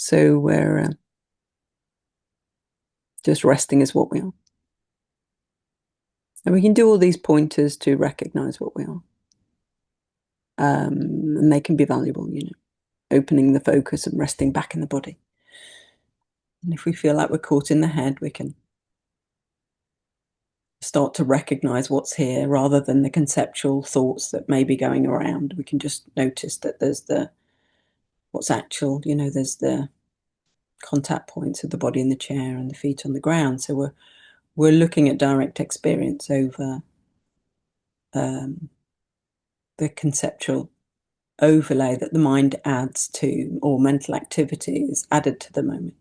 So we're just resting as what we are. And we can do all these pointers to recognize what we are. And they can be valuable, opening the focus and resting back in the body. And if we feel like we're caught in the head, we can start to recognize what's here rather than the conceptual thoughts that may be going around. We can just notice that there's what's actual, there's the contact points of the body in the chair and the feet on the ground. So we're looking at direct experience over the conceptual overlay that the mind adds to, or mental activity is added to the moment.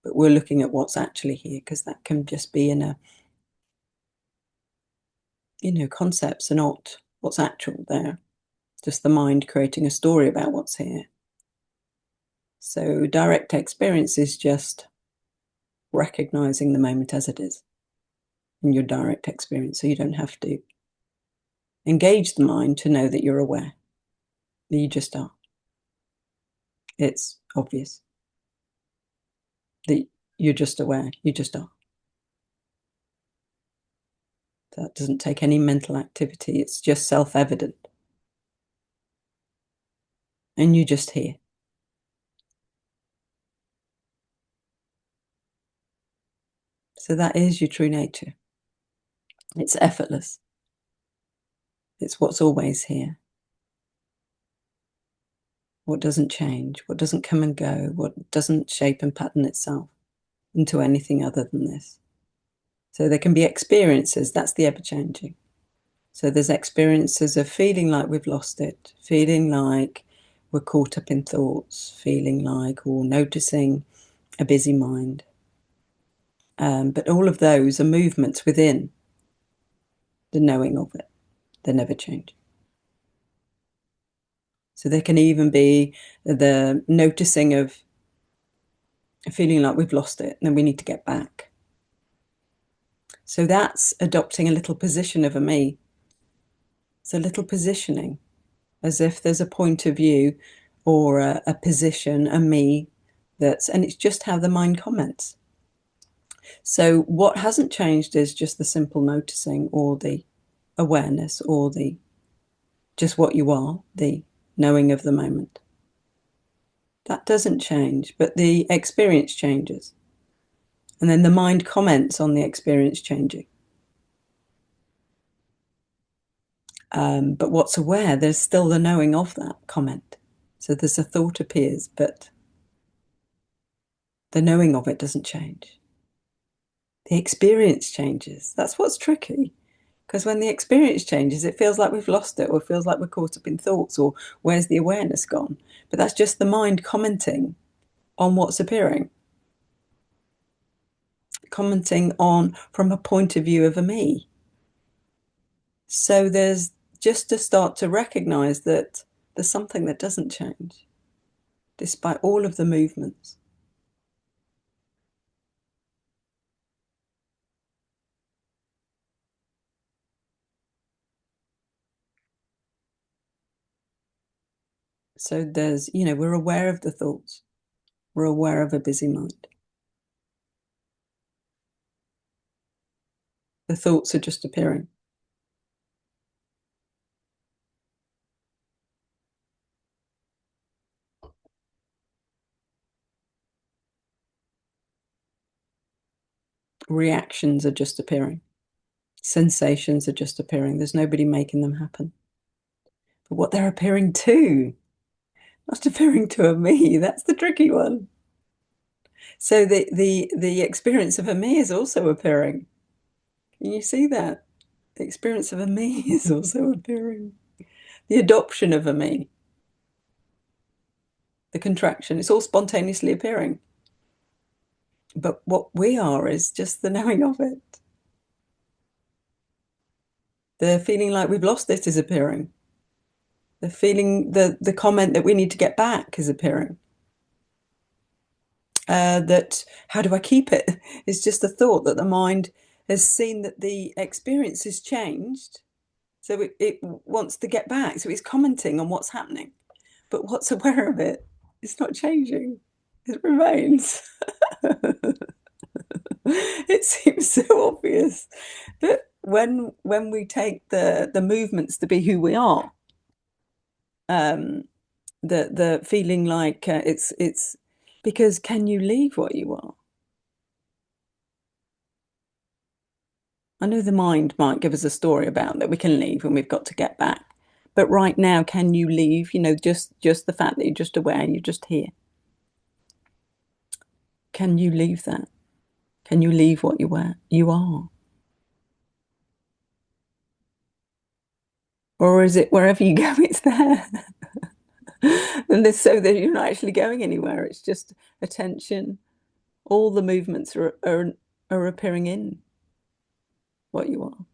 But we're looking at what's actually here, because that can just be in concepts are not what's actual there. Just the mind creating a story about what's here. So direct experience is just recognizing the moment as it is in your direct experience. So you don't have to engage the mind to know that you're aware. You just are. It's obvious that you're just aware. You just are. That doesn't take any mental activity. It's just self-evident. And you just hear. So that is your true nature. It's effortless. It's what's always here. What doesn't change, what doesn't come and go, what doesn't shape and pattern itself into anything other than this. So there can be experiences, that's the ever-changing. So there's experiences of feeling like we've lost it, feeling like we're caught up in thoughts, feeling like, or noticing a busy mind. But all of those are movements within the knowing of it. They never change. So there can even be the noticing of feeling like we've lost it and then we need to get back. So that's adopting a little position of a me. It's a little positioning, as if there's a point of view or a position, a me, and it's just how the mind comments. So what hasn't changed is just the simple noticing, or the awareness, or the just what you are, the knowing of the moment. That doesn't change, but the experience changes. And then the mind comments on the experience changing. But what's aware, there's still the knowing of that comment. So there's a thought appears, but the knowing of it doesn't change. The experience changes. That's what's tricky. Because when the experience changes, it feels like we've lost it, or it feels like we're caught up in thoughts, or where's the awareness gone? But that's just the mind commenting on what's appearing. Commenting on from a point of view of a me. So there's just to start to recognize that there's something that doesn't change, despite all of the movements. So there's, we're aware of the thoughts. We're aware of a busy mind. The thoughts are just appearing. Reactions are just appearing. Sensations are just appearing. There's nobody making them happen. But what they're appearing to, not appearing to a me, that's the tricky one. So the experience of a me is also appearing. Can you see that? The experience of a me is also appearing. The adoption of a me. The contraction, it's all spontaneously appearing. But what we are is just the knowing of it. The feeling like we've lost it is appearing. The feeling, the comment that we need to get back is appearing. That how do I keep it? It's just a thought that the mind has seen that the experience has changed. So it wants to get back. So it's commenting on what's happening. But what's aware of it? It's not changing. It remains. It seems so obvious that when we take the movements to be who we are, um, the feeling like it's because can you leave what you are? I know the mind might give us a story about that we can leave and we've got to get back. But right now, can you leave? Just the fact that you're just aware, you're just here. Can you leave that? Can you leave what you are? Or is it wherever you go, it's there? And this so that you're not actually going anywhere. It's just attention. All the movements are appearing in what you are,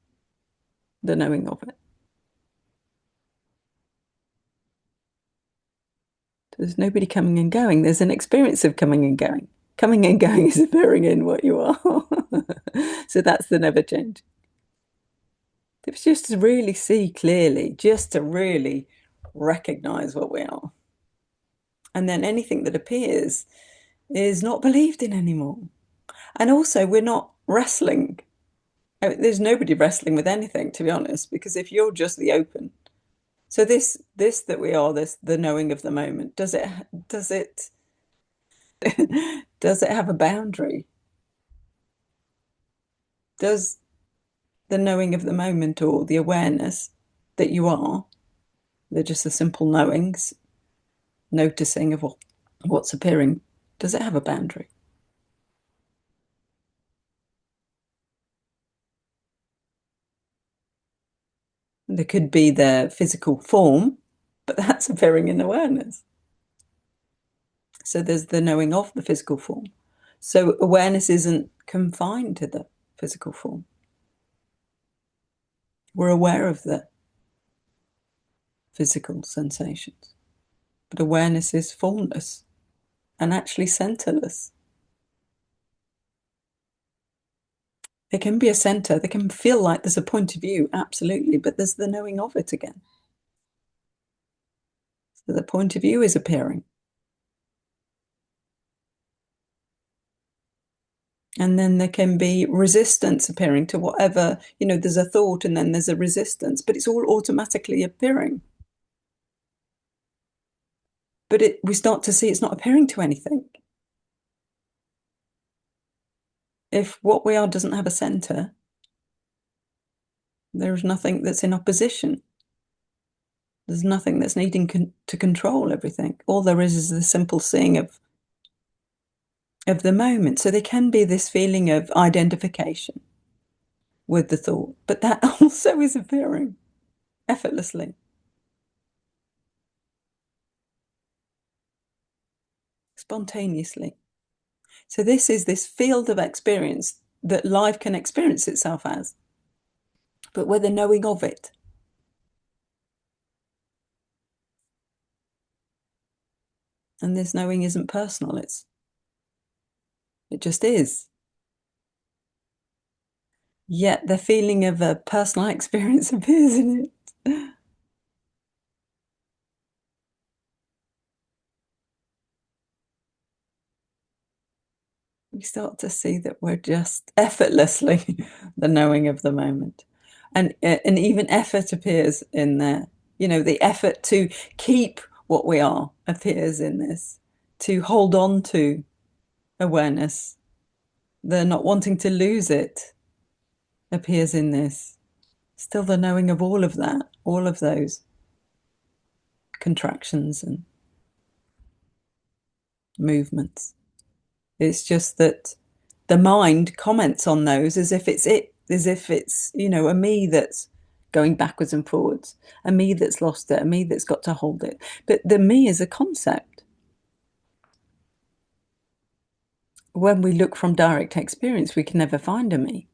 the knowing of it. There's nobody coming and going. There's an experience of coming and going. Coming and going is appearing in what you are. So that's the never change. It's just to really see clearly, just to really recognize what we are. And then anything that appears is not believed in anymore. And also, we're not wrestling. There's nobody wrestling with anything, to be honest, because if you're just the open, so this that we are, this the knowing of the moment, does it have a boundary? Does the knowing of the moment or the awareness that you are, they're just the simple knowings, noticing of what's appearing, does it have a boundary? There could be the physical form, but that's appearing in awareness. So there's the knowing of the physical form. So awareness isn't confined to the physical form. We're aware of the physical sensations, but awareness is formless and actually centerless. There can be a center, there can feel like there's a point of view, absolutely, but there's the knowing of it again. So the point of view is appearing. And then there can be resistance appearing to whatever, there's a thought and then there's a resistance, but it's all automatically appearing. But we start to see it's not appearing to anything. If what we are doesn't have a center, there's nothing that's in opposition. There's nothing that's needing to control everything. All there is the simple seeing of the moment. So there can be this feeling of identification with the thought, but that also is appearing effortlessly, spontaneously. So this is this field of experience that life can experience itself as, but with the knowing of it. And this knowing isn't personal, it just is. Yet the feeling of a personal experience appears in it. We start to see that we're just effortlessly the knowing of the moment. And even effort appears in there. The effort to keep what we are appears in this, to hold on to awareness. The not wanting to lose it appears in this. Still the knowing of all of that, all of those contractions and movements. It's just that the mind comments on those as if it's a me that's going backwards and forwards, a me that's lost it, a me that's got to hold it. But the me is a concept. When we look from direct experience, we can never find a me.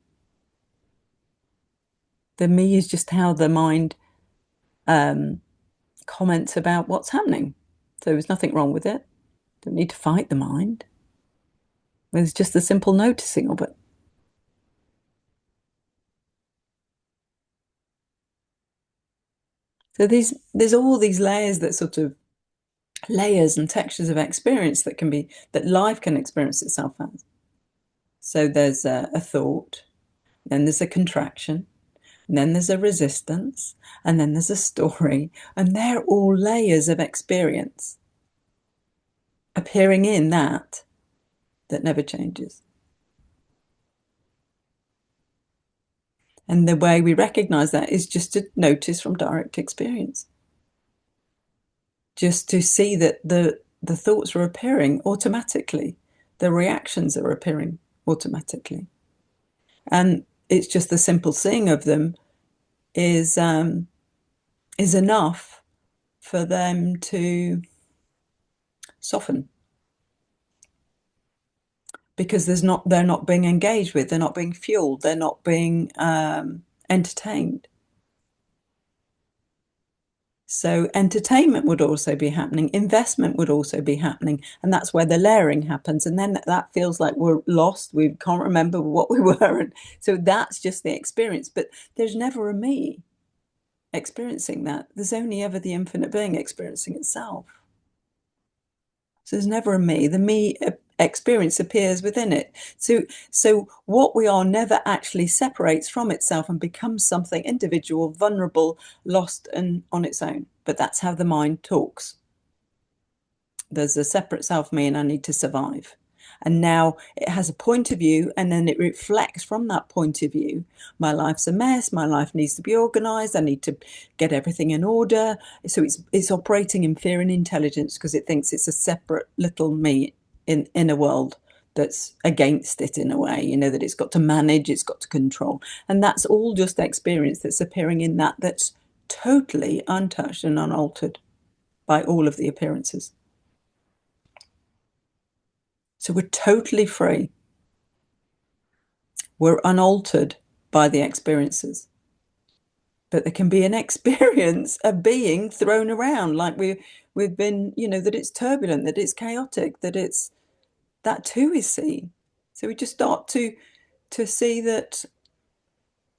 The me is just how the mind comments about what's happening. So there's nothing wrong with it. Don't need to fight the mind. There's just the simple noticing of it. So there's all these layers that sort of layers and textures of experience that life can experience itself as. So there's a thought, then there's a contraction, and then there's a resistance, and then there's a story, and they're all layers of experience appearing in that never changes. And the way we recognize that is just to notice from direct experience. Just to see that the thoughts are appearing automatically, the reactions are appearing automatically. And it's just the simple seeing of them is enough for them to soften. Because they're not being engaged with, they're not being fueled, they're not being entertained. So entertainment would also be happening, investment would also be happening, and that's where the layering happens. And then that feels like we're lost, we can't remember what we were. And so that's just the experience. But there's never a me experiencing that. There's only ever the infinite being experiencing itself. So there's never a me. The me experience appears within it. So what we are never actually separates from itself and becomes something individual, vulnerable, lost, and on its own. But that's how the mind talks. There's a separate self me and I need to survive. And now it has a point of view, and then it reflects from that point of view. My life's a mess. My life needs to be organized. I need to get everything in order. So it's operating in fear and intelligence because it thinks it's a separate little me in a world that's against it in a way, that it's got to manage, it's got to control. And that's all just experience that's appearing in that's totally untouched and unaltered by all of the appearances. So we're totally free. We're unaltered by the experiences. But there can be an experience of being thrown around, like we've been, that it's turbulent, that it's chaotic, that too is seen. So we just start to see that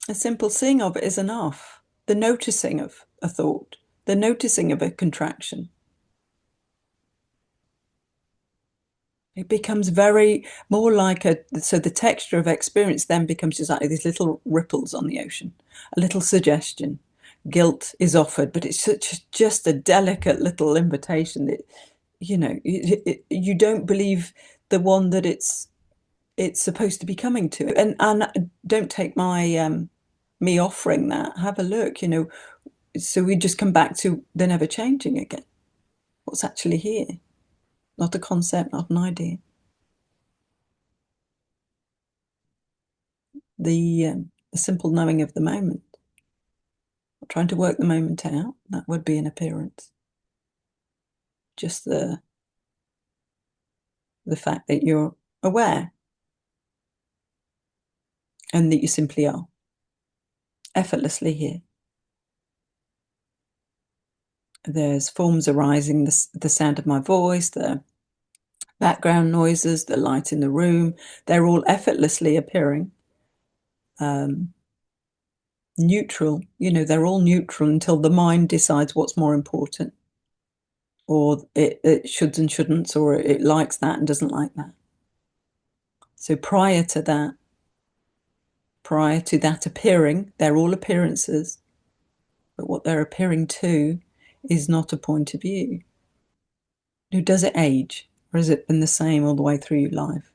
a simple seeing of it is enough. The noticing of a thought, the noticing of a contraction. It becomes very more like so the texture of experience then becomes just like these little ripples on the ocean, a little suggestion. Guilt is offered, but it's just a delicate little invitation that, you don't believe the one that it's supposed to be coming to. And don't take my me offering that. Have a look, so we just come back to the never changing again. What's actually here? Not a concept, not an idea. The simple knowing of the moment. Not trying to work the moment out. That would be an appearance. Just the fact that you're aware and that you simply are effortlessly here. There's forms arising, the sound of my voice, the background noises, the light in the room, they're all effortlessly appearing. Neutral, they're all neutral until the mind decides what's more important, or it shoulds and shouldn't, or it likes that and doesn't like that. So prior to that appearing, they're all appearances, but what they're appearing to is not a point of view. Does it age, or has it been the same all the way through your life?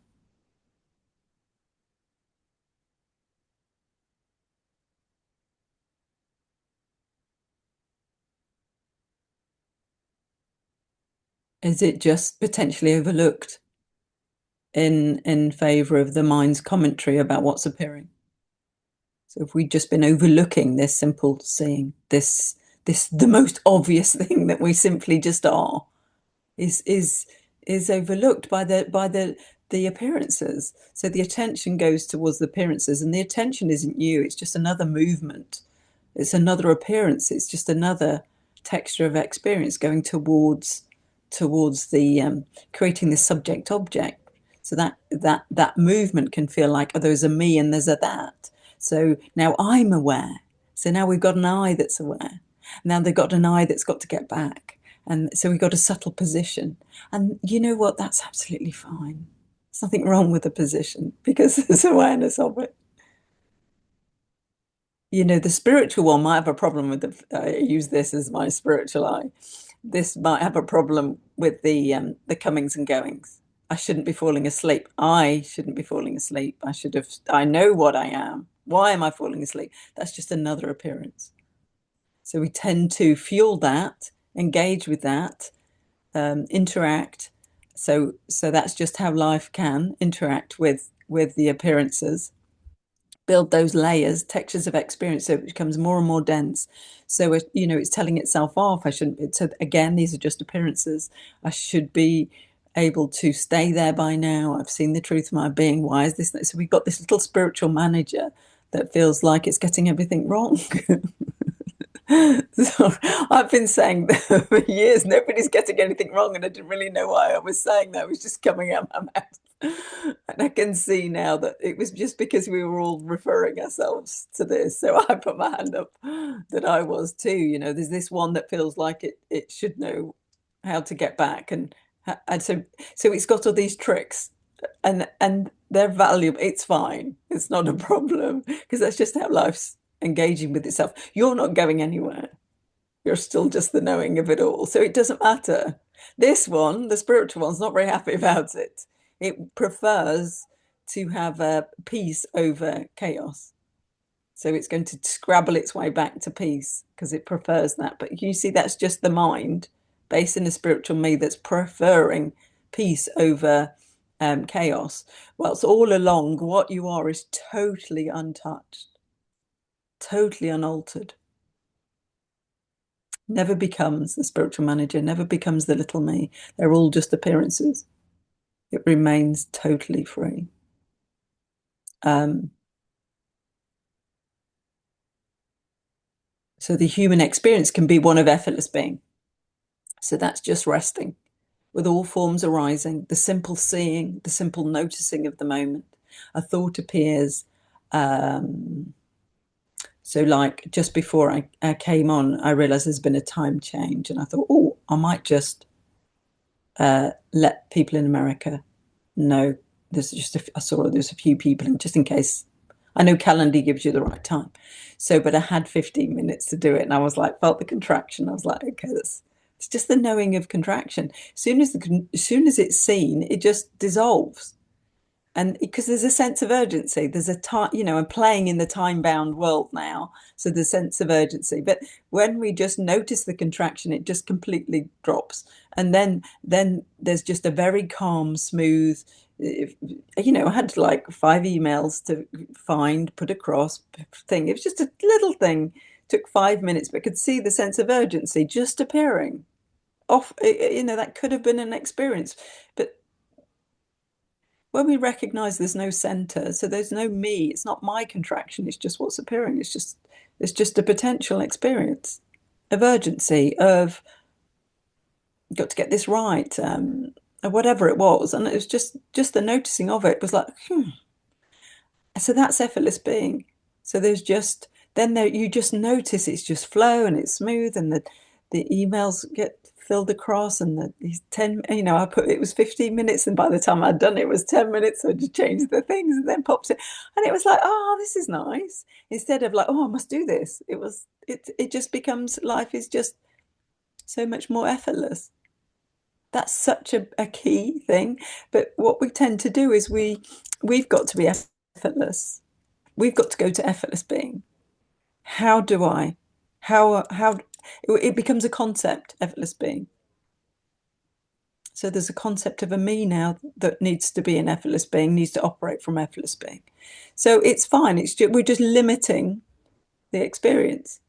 Is it just potentially overlooked in favor of the mind's commentary about what's appearing? So if we've just been overlooking this simple seeing, this the most obvious thing that we simply just are, is overlooked by the appearances. So the attention goes towards the appearances, and the attention isn't you, it's just another movement. It's another appearance, it's just another texture of experience going towards the creating this subject object. So that movement can feel like, oh, there's a me and there's a that. So now I'm aware. So now we've got an I that's aware. Now they've got an I that's got to get back. And so we got a subtle position. And you know what? That's absolutely fine. There's nothing wrong with the position because there's awareness of it. You know, the spiritual one might have a problem with I use this as my spiritual eye. This might have a problem with the comings and goings. I shouldn't be falling asleep. I shouldn't be falling asleep. I know what I am. Why am I falling asleep? That's just another appearance. So we tend to fuel that, engage with that, interact. So that's just how life can interact with the appearances, build those layers, textures of experience, so it becomes more and more dense. So it's telling itself off. I shouldn't. So again, these are just appearances. I should be able to stay there by now. I've seen the truth of my being. Why is this? So we've got this little spiritual manager that feels like it's getting everything wrong. So I've been saying that for years, nobody's getting anything wrong, and I didn't really know why I was saying that. It was just coming out of my mouth. And I can see now that it was just because we were all referring ourselves to this. So I put my hand up that I was too. There's this one that feels like it should know how to get back, and so it's got all these tricks, and they're valuable. It's fine. It's not a problem because that's just how life's engaging with itself. You're not going anywhere. You're still just the knowing of it all. So it doesn't matter. This one, the spiritual one's not very happy about it. It prefers to have a peace over chaos. So it's going to scrabble its way back to peace because it prefers that. But you see, that's just the mind based in the spiritual me that's preferring peace over chaos. Whilst all along, what you are is totally untouched, totally unaltered. Never becomes the spiritual manager, never becomes the little me. They're all just appearances. It remains totally free. So the human experience can be one of effortless being. So that's just resting with all forms arising, the simple seeing, the simple noticing of the moment. A thought appears. So like just before I came on, I realized there's been a time change, and I thought, oh, I might just let people in America know. I saw there's a few people, and just in case, I know Calendar gives you the right time. So, but I had 15 minutes to do it, and I was like, felt the contraction. I was like, okay, it's just the knowing of contraction. As soon as it's seen, it just dissolves. And because there's a sense of urgency, there's a time, I'm playing in the time-bound world now, so there's a sense of urgency. But when we just notice the contraction, it just completely drops, and then there's just a very calm, smooth. I had like 5 emails to find, put across thing. It was just a little thing, took 5 minutes, but could see the sense of urgency just appearing off. That could have been an experience, but when we recognize there's no center, so there's no me, it's not my contraction, it's just what's appearing. It's just a potential experience of urgency, of got to get this right, or whatever it was. And it was just the noticing of it was like, So that's effortless being. So there's just you just notice it's just flow and it's smooth, and the emails get filled across, and these 10, I put it was 15 minutes, and by the time I'd done it, it was 10 minutes. So I just changed the things and then popped it, and it was like, oh, this is nice. Instead of like, oh, I must do this, it just becomes, life is just so much more effortless. That's such a key thing. But what we tend to do is we've got to be effortless. We've got to go to effortless being. How it becomes a concept, effortless being. So there's a concept of a me now that needs to be an effortless being, needs to operate from effortless being. So it's fine. We're just limiting the experience.